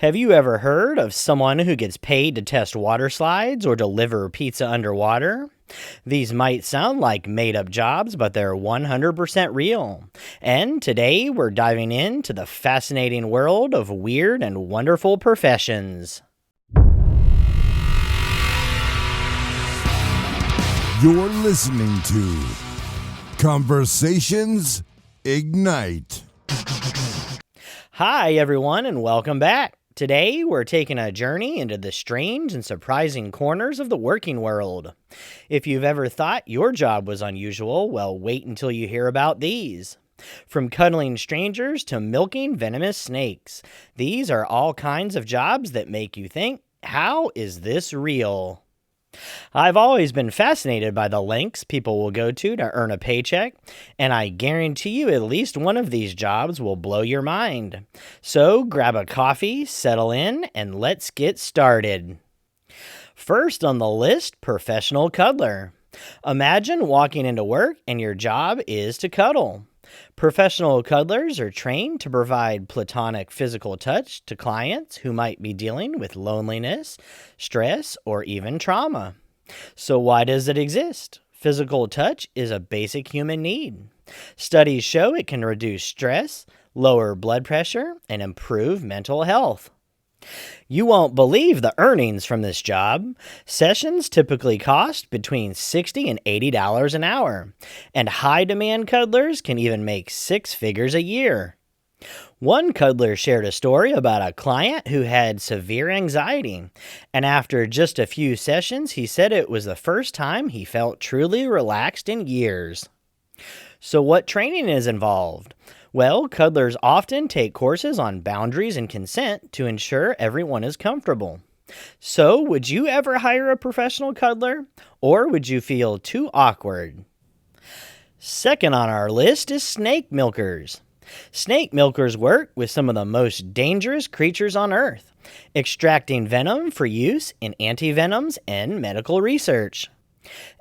Have you ever heard of someone who gets paid to test water slides or deliver pizza underwater? These might sound like made up jobs, but they're 100% real. And today we're diving into the fascinating world of weird and wonderful professions. You're listening to Conversations Ignite. Hi, everyone, and welcome back. Today, we're taking a journey into the strange and surprising corners of the working world. If you've ever thought your job was unusual, well, wait until you hear about these. From cuddling strangers to milking venomous snakes, these are all kinds of jobs that make you think, how is this real? I've always been fascinated by the lengths people will go to earn a paycheck, and I guarantee you at least one of these jobs will blow your mind. So grab a coffee, settle in, and let's get started. First on the list, professional cuddler. Imagine walking into work and your job is to cuddle. Professional cuddlers are trained to provide platonic physical touch to clients who might be dealing with loneliness, stress, or even trauma. So why does it exist? Physical touch is a basic human need. Studies show it can reduce stress, lower blood pressure, and improve mental health. You won't believe the earnings from this job. Sessions typically cost between $60 and $80 an hour, and high-demand cuddlers can even make six figures a year. One cuddler shared a story about a client who had severe anxiety, and after just a few sessions, he said it was the first time he felt truly relaxed in years. So what training is involved? Well, cuddlers often take courses on boundaries and consent to ensure everyone is comfortable. So, would you ever hire a professional cuddler, or would you feel too awkward? Second on our list is snake milkers. Snake milkers work with some of the most dangerous creatures on Earth, extracting venom for use in antivenoms and medical research.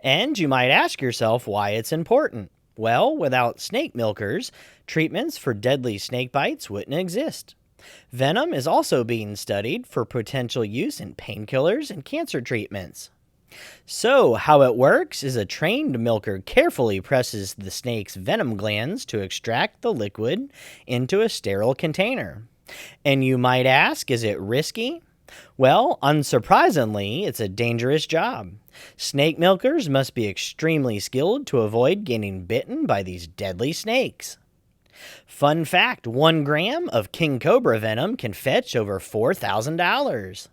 And you might ask yourself why it's important. Well, without snake milkers, treatments for deadly snake bites wouldn't exist. Venom is also being studied for potential use in painkillers and cancer treatments. So, how it works is a trained milker carefully presses the snake's venom glands to extract the liquid into a sterile container. And you might ask, is it risky? Well, unsurprisingly, it's a dangerous job. Snake milkers must be extremely skilled to avoid getting bitten by these deadly snakes. Fun fact, 1 gram of king cobra venom can fetch over $4,000.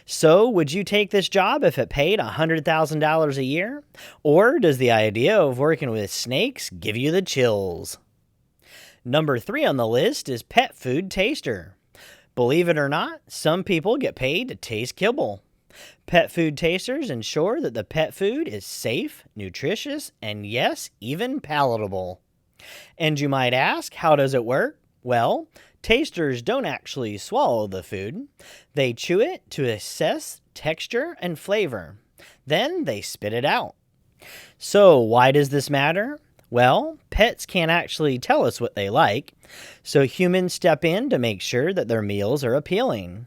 So, would you take this job if it paid $100,000 a year? Or does the idea of working with snakes give you the chills? Number 3 on the list is pet food taster. Believe it or not, some people get paid to taste kibble. Pet food tasters ensure that the pet food is safe, nutritious, and yes, even palatable. And you might ask, how does it work? Well, tasters don't actually swallow the food. They chew it to assess texture and flavor. Then they spit it out. So why does this matter? Well, pets can't actually tell us what they like, so humans step in to make sure that their meals are appealing.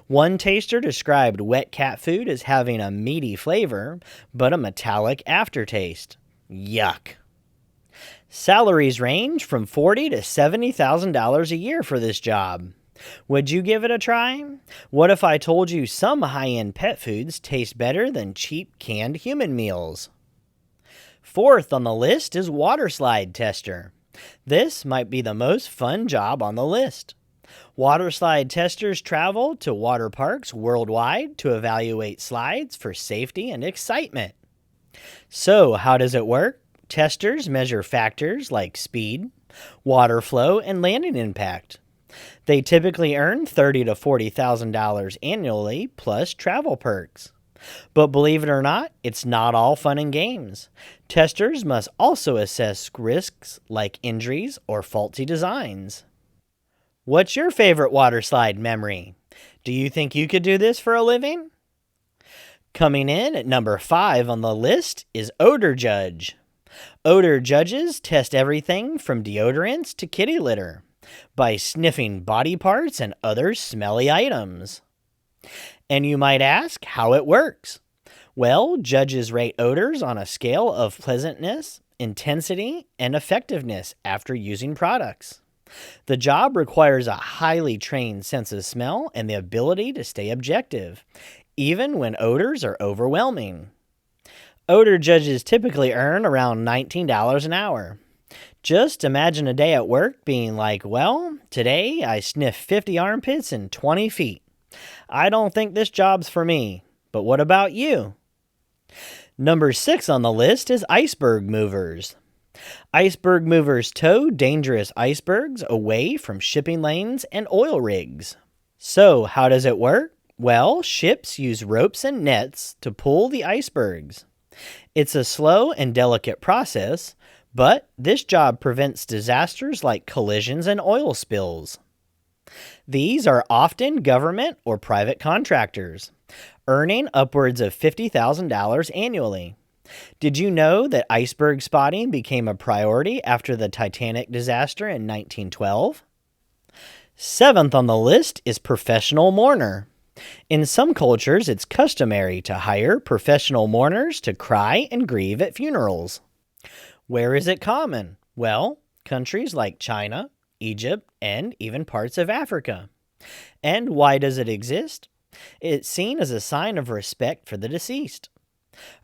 One taster described wet cat food as having a meaty flavor, but a metallic aftertaste. Yuck. Salaries range from $40,000 to $70,000 a year for this job. Would you give it a try? What if I told you some high-end pet foods taste better than cheap canned human meals? Fourth on the list is water slide tester. This might be the most fun job on the list. Water slide testers travel to water parks worldwide to evaluate slides for safety and excitement. So, how does it work? Testers measure factors like speed, water flow, and landing impact. They typically earn $30,000 to $40,000 annually plus travel perks. But believe it or not, it's not all fun and games. Testers must also assess risks like injuries or faulty designs. What's your favorite water slide memory? Do you think you could do this for a living? Coming in at number 5 on the list is odor judge. Odor judges test everything from deodorants to kitty litter. By sniffing body parts and other smelly items. And you might ask how it works. Well, judges rate odors on a scale of pleasantness, intensity, and effectiveness after using products. The job requires a highly trained sense of smell and the ability to stay objective, even when odors are overwhelming. Odor judges typically earn around $19 an hour. Just imagine a day at work being like, well, today I sniffed 50 armpits and 20 feet. I don't think this job's for me, but what about you? Number 6 on the list is iceberg movers. Iceberg movers tow dangerous icebergs away from shipping lanes and oil rigs. So, how does it work? Well, ships use ropes and nets to pull the icebergs. It's a slow and delicate process, but this job prevents disasters like collisions and oil spills. These are often government or private contractors, earning upwards of $50,000 annually. Did you know that iceberg spotting became a priority after the Titanic disaster in 1912? 7th on the list is professional mourner. In some cultures, it's customary to hire professional mourners to cry and grieve at funerals. Where is it common? Well, countries like China, Egypt, and even parts of Africa. And why does it exist? It's seen as a sign of respect for the deceased.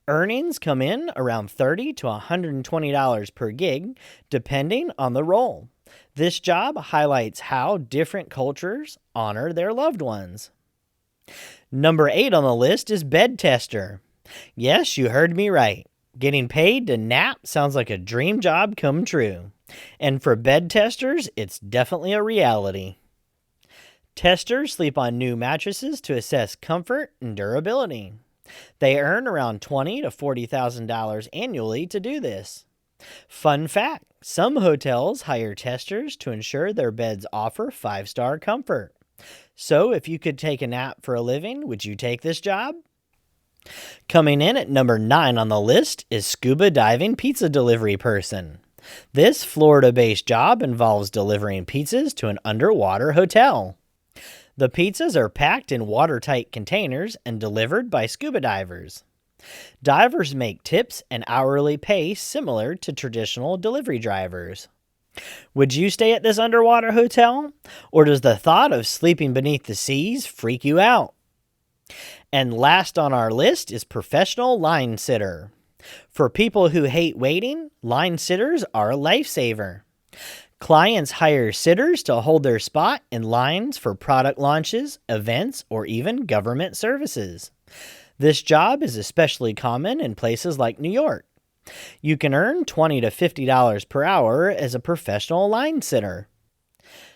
Earnings come in around $30 to $120 per gig, depending on the role. This job highlights how different cultures honor their loved ones. Number 8 on the list is bed tester. Yes, you heard me right. Getting paid to nap sounds like a dream job come true. And for bed testers, it's definitely a reality. Testers sleep on new mattresses to assess comfort and durability. They earn around $20,000 to $40,000 annually to do this. Fun fact, some hotels hire testers to ensure their beds offer 5-star comfort. So if you could take a nap for a living, would you take this job? Coming in at number 9 on the list is scuba diving pizza delivery person. This Florida-based job involves delivering pizzas to an underwater hotel. The pizzas are packed in watertight containers and delivered by scuba divers. Divers make tips and hourly pay similar to traditional delivery drivers. Would you stay at this underwater hotel? Or does the thought of sleeping beneath the seas freak you out? And last on our list is professional line sitter. For people who hate waiting, line sitters are a lifesaver. Clients hire sitters to hold their spot in lines for product launches, events, or even government services. This job is especially common in places like New York. You can earn $20 to $50 per hour as a professional line sitter.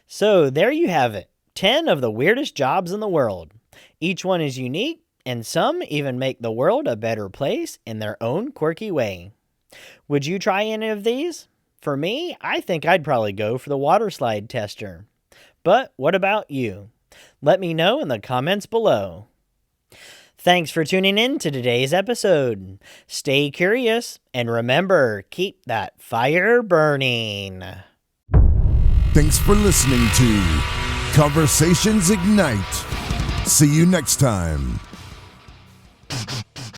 So there you have it, 10 of the weirdest jobs in the world. Each one is unique, and some even make the world a better place in their own quirky way. Would you try any of these? For me, I think I'd probably go for the water slide tester. But what about you? Let me know in the comments below. Thanks for tuning in to today's episode. Stay curious, and remember, keep that fire burning. Thanks for listening to Conversations Ignite. See you next time.